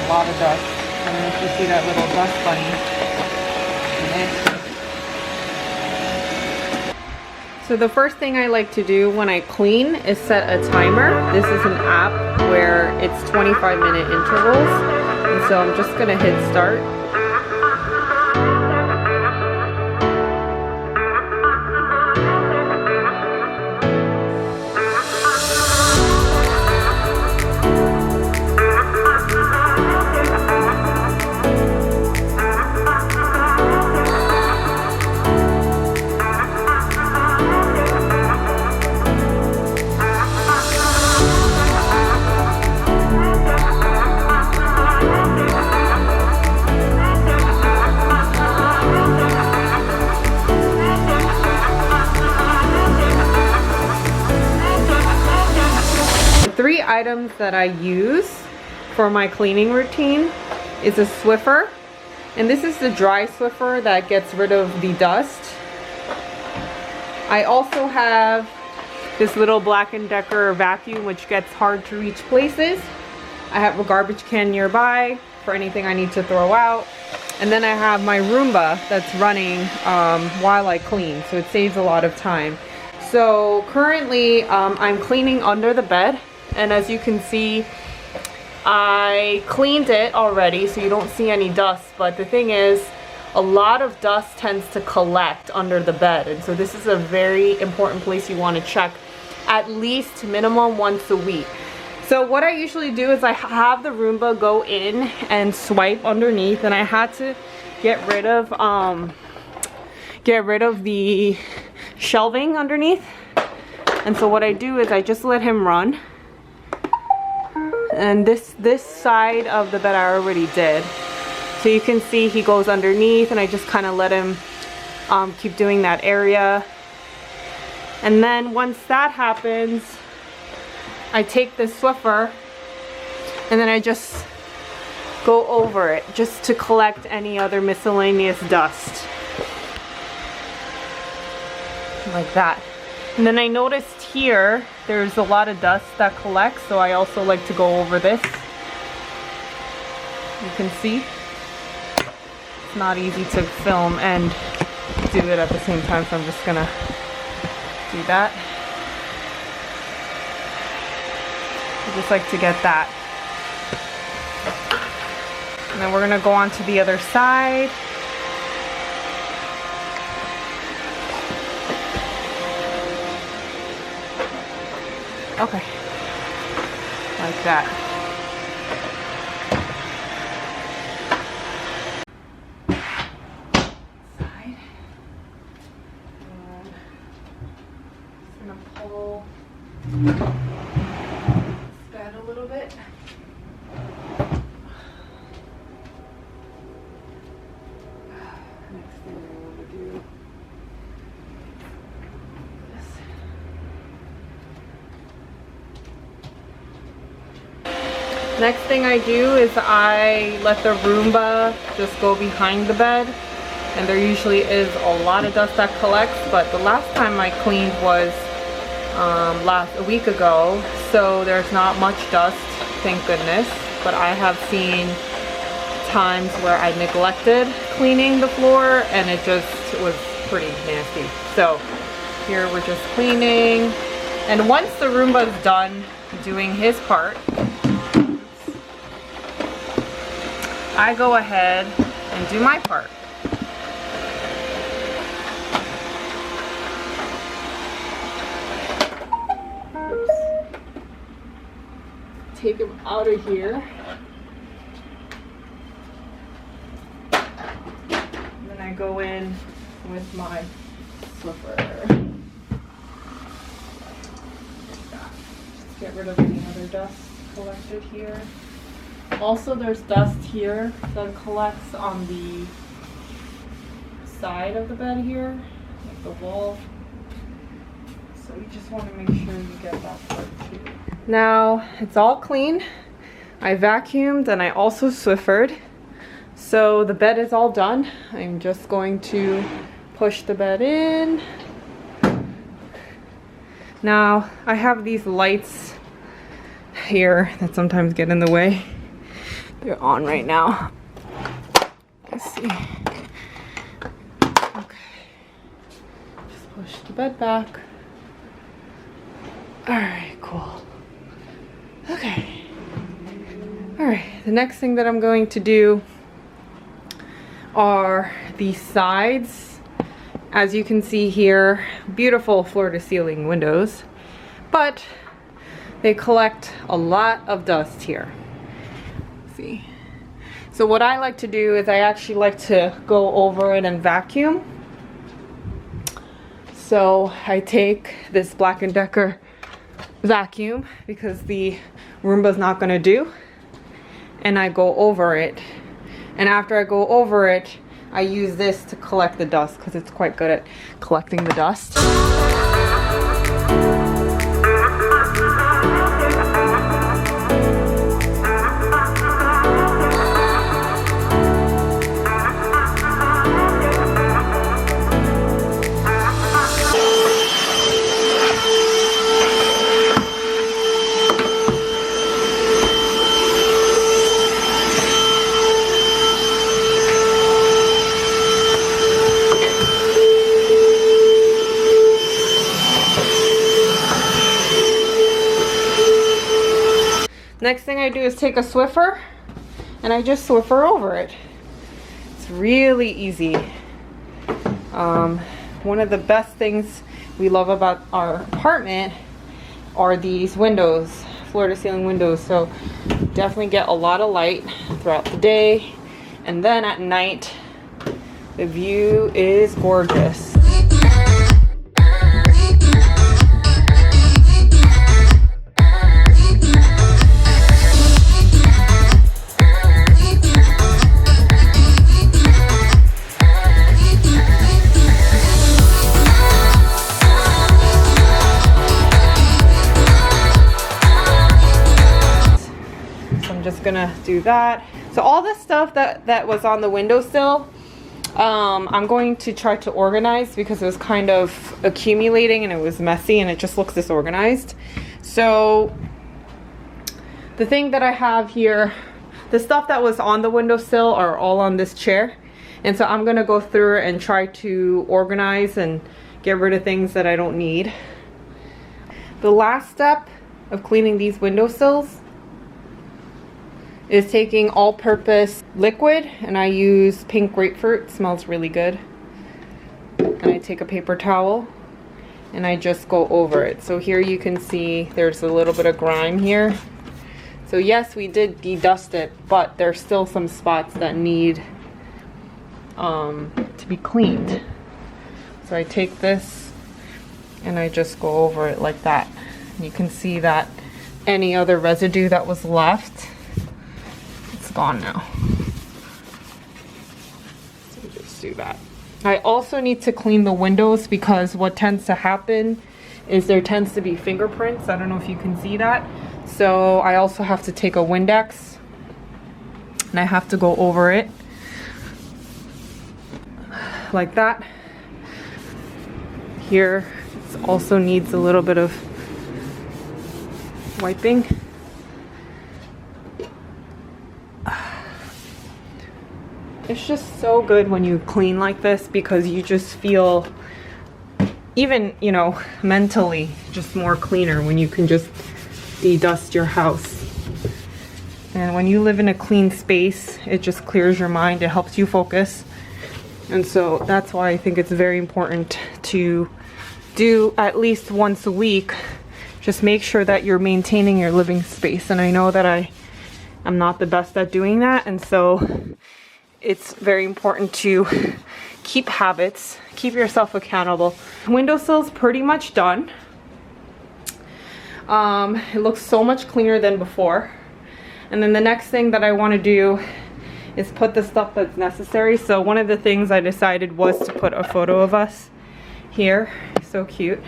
lot of dust. I don't know if you see that little dust bunny in it. So the first thing I like to do when I clean is set a timer. This is an app where it's 25-minute intervals. And so I'm just gonna hit start. Three items that I use for my cleaning routine is a Swiffer, and this is the dry Swiffer that gets rid of the dust. I also have this little Black & Decker vacuum, which gets hard to reach places. I have a garbage can nearby for anything I need to throw out, and then I have my Roomba that's running while I clean, so it saves a lot of time. So currently I'm cleaning under the bed. And as you can see, I cleaned it already, so you don't see any dust. But the thing is, a lot of dust tends to collect under the bed. And so this is a very important place you want to check at least minimum once a week. So what I usually do is I have the Roomba go in and swipe underneath, and I had to get rid of the shelving underneath. And so what I do is I just let him run. And this side of the bed I already did. So you can see he goes underneath, and I just kind of let him keep doing that area. And then once that happens, I take this Swiffer and then I just go over it just to collect any other miscellaneous dust. Like that. And then I noticed here there's a lot of dust that collects, so I also like to go over this. You can see it's not easy to film and do it at the same time, so I'm just gonna do that. I just like to get that. And then we're gonna go on to the other side. Okay, like that. Side. And just gonna pull this bed a little bit. Next thing I want to do. Next thing I do is I let the Roomba just go behind the bed, and there usually is a lot of dust that collects, but the last time I cleaned was a week ago, so there's not much dust, thank goodness. But I have seen times where I neglected cleaning the floor and it just was pretty nasty. So here we're just cleaning, and once the Roomba's done doing his part, I go ahead and do my part. Oops. Take him out of here. And then I go in with my Swiffer. Just get rid of any other dust collected here. Also, there's dust here that collects on the side of the bed here, like the wall. So you just want to make sure you get that part too. Now it's all clean. I vacuumed and I also Swiffered. So the bed is all done. I'm just going to push the bed in. Now I have these lights here that sometimes get in the way. They're on right now. Let's see. Okay. Just push the bed back. Alright, cool. Okay. Alright, the next thing that I'm going to do are the sides. As you can see here, beautiful floor-to-ceiling windows, but they collect a lot of dust here. See? So what I like to do is I actually like to go over it and vacuum. So I take this Black & Decker vacuum because the Roomba's not gonna do, and I go over it, and after I go over it I use this to collect the dust because it's quite good at collecting the dust. Next thing I do is take a Swiffer and I just Swiffer over it. It's really easy. One of the best things we love about our apartment are these windows, floor-to-ceiling windows. So definitely get a lot of light throughout the day, and then at night the view is gorgeous. Gonna do that. So all the stuff that was on the windowsill, I'm going to try to organize because it was kind of accumulating and it was messy and it just looks disorganized. So the thing that I have here, the stuff that was on the windowsill are all on this chair, and so I'm gonna go through and try to organize and get rid of things that I don't need. The last step of cleaning these windowsills is taking all-purpose liquid, and I use pink grapefruit. It smells really good. And I take a paper towel and I just go over it. So here you can see there's a little bit of grime here. So yes, we did de-dust it, but there's still some spots that need to be cleaned. So I take this and I just go over it like that. And you can see that any other residue that was left, gone now. So just do that. I also need to clean the windows because what tends to happen is there tends to be fingerprints. I don't know if you can see that. So I also have to take a Windex and I have to go over it like that. Here it also needs a little bit of wiping. It's just so good when you clean like this because you just feel, even, you know, mentally just more cleaner when you can just de-dust your house. And when you live in a clean space, it just clears your mind, it helps you focus. And so that's why I think it's very important to do at least once a week. Just make sure that you're maintaining your living space. And I know that I'm not the best at doing that, and so it's very important to keep habits, keep yourself accountable. Windowsill's pretty much done. It looks so much cleaner than before. And then the next thing that I want to do is put the stuff that's necessary. So one of the things I decided was to put a photo of us here. So cute.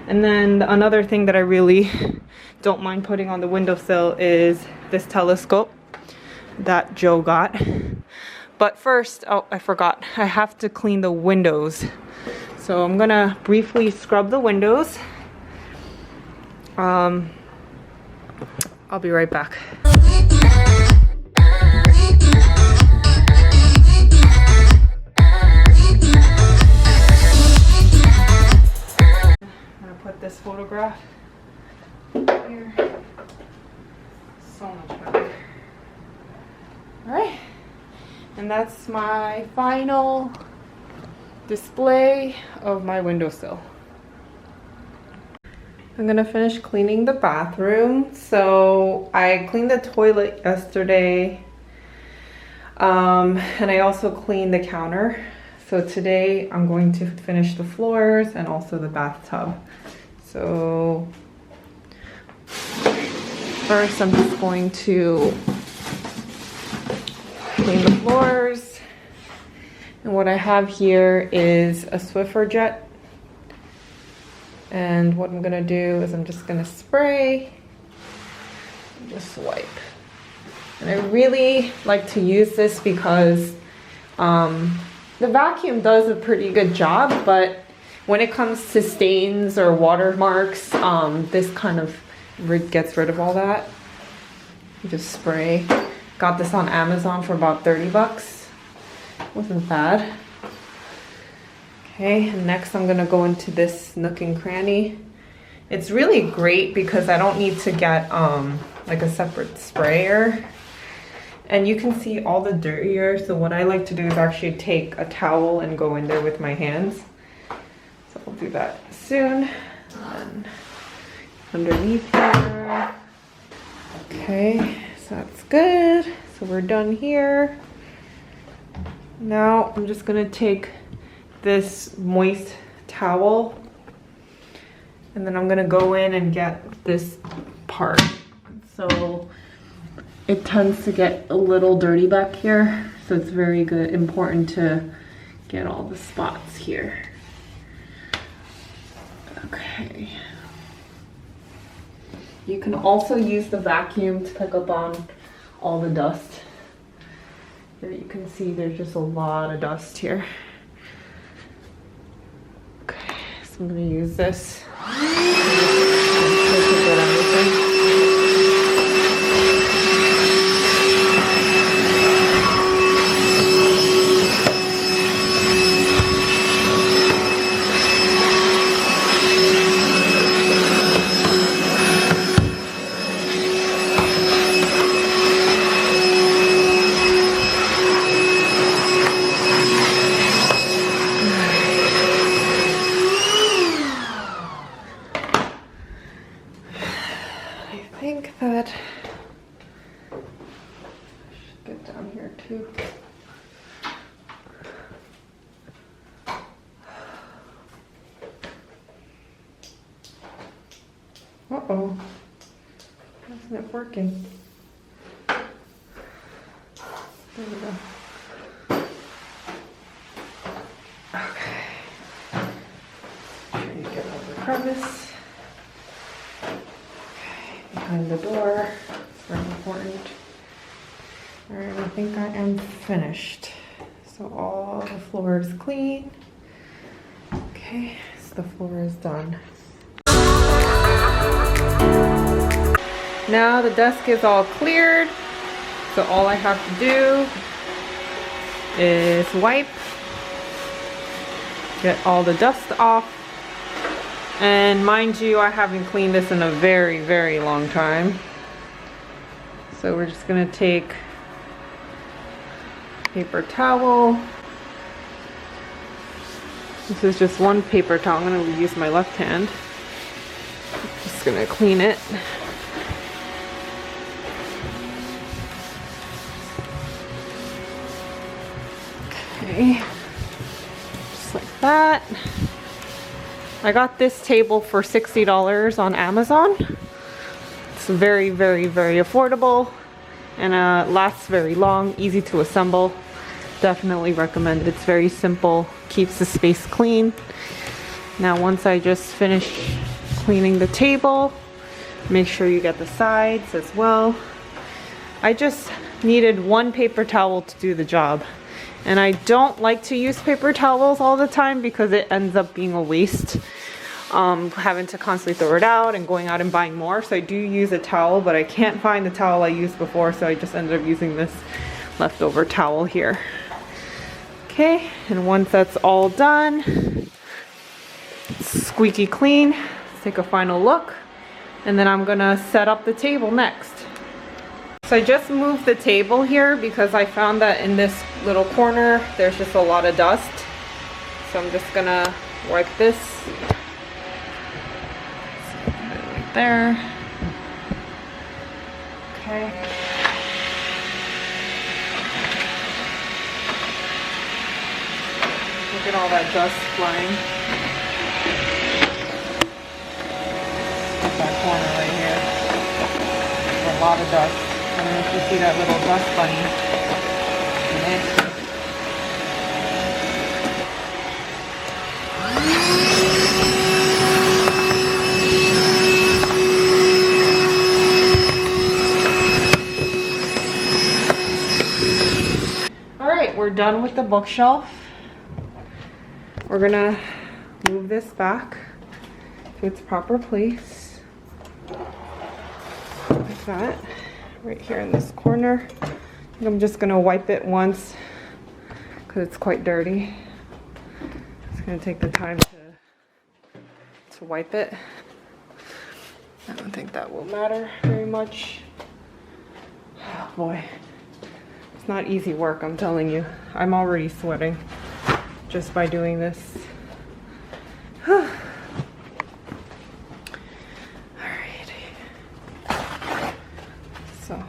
And then another thing that I really don't mind putting on the windowsill is this telescope that Joe got. But first, oh, I forgot, I have to clean the windows. So I'm gonna briefly scrub the windows. I'll be right back. And that's my final display of my windowsill. I'm gonna finish cleaning the bathroom. So I cleaned the toilet yesterday, and I also cleaned the counter. So today I'm going to finish the floors and also the bathtub. So first I'm just going to clean the floors. And what I have here is a Swiffer jet. And what I'm gonna do is I'm just gonna spray and just wipe. And I really like to use this because the vacuum does a pretty good job, but when it comes to stains or watermarks, this kind of gets rid of all that. You just spray. Got this on Amazon for about 30 bucks. Wasn't bad. Okay, and next I'm gonna go into this nook and cranny. It's really great because I don't need to get like a separate sprayer. And you can see all the dirt here. So what I like to do is actually take a towel and go in there with my hands. So I'll do that soon. And then underneath here. Okay, so that's good. So we're done here. Now I'm just gonna take this moist towel and then I'm gonna go in and get this part. So it tends to get a little dirty back here, so it's very good, important to get all the spots here. Okay. You can also use the vacuum to pick up on all the dust. Here you can see there's just a lot of dust here. Okay, so I'm gonna use this. I think that I should get down here too. Uh-oh. Isn't it working? There we go. Okay. Make sure you get all the crevice. Behind the door, it's very important. All right, I think I am finished. So all the floor is clean. Okay, so the floor is done. Now the desk is all cleared. So all I have to do is wipe, get all the dust off. And mind you, I haven't cleaned this in a very, very long time. So we're just gonna take paper towel. This is just one paper towel. I'm gonna use my left hand. Just gonna clean it. Okay, just like that. I got this table for $60 on Amazon. It's very, very, very affordable and lasts very long, easy to assemble. Definitely recommend it. It's very simple, keeps the space clean. Now once I just finish cleaning the table, make sure you get the sides as well. I just needed one paper towel to do the job. And I don't like to use paper towels all the time because it ends up being a waste. Having to constantly throw it out and going out and buying more. So I do use a towel, but I can't find the towel I used before, so I just ended up using this leftover towel here. Okay, and once that's all done, it's squeaky clean. Let's take a final look, and then I'm gonna set up the table next. So I just moved the table here because I found that in this little corner there's just a lot of dust. So I'm just gonna wipe this right there. Okay. Look at all that dust flying. That corner right here. There's a lot of dust. I don't know if you see that little dust bunny in it. Alright, we're done with the bookshelf. We're gonna move this back to its proper place. Like that. Right here in this corner. I'm just gonna wipe it once because it's quite dirty. It's gonna take the time to wipe it. I don't think that will matter very much. Oh boy, it's not easy work, I'm telling you. I'm already sweating just by doing this. So,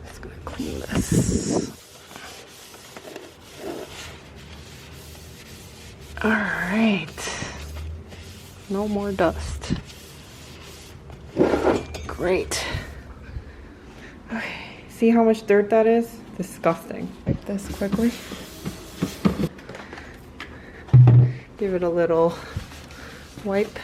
just gonna clean this. All right, no more dust. Great. Okay, see how much dirt that is? Disgusting. Wipe this quickly. Give it a little wipe.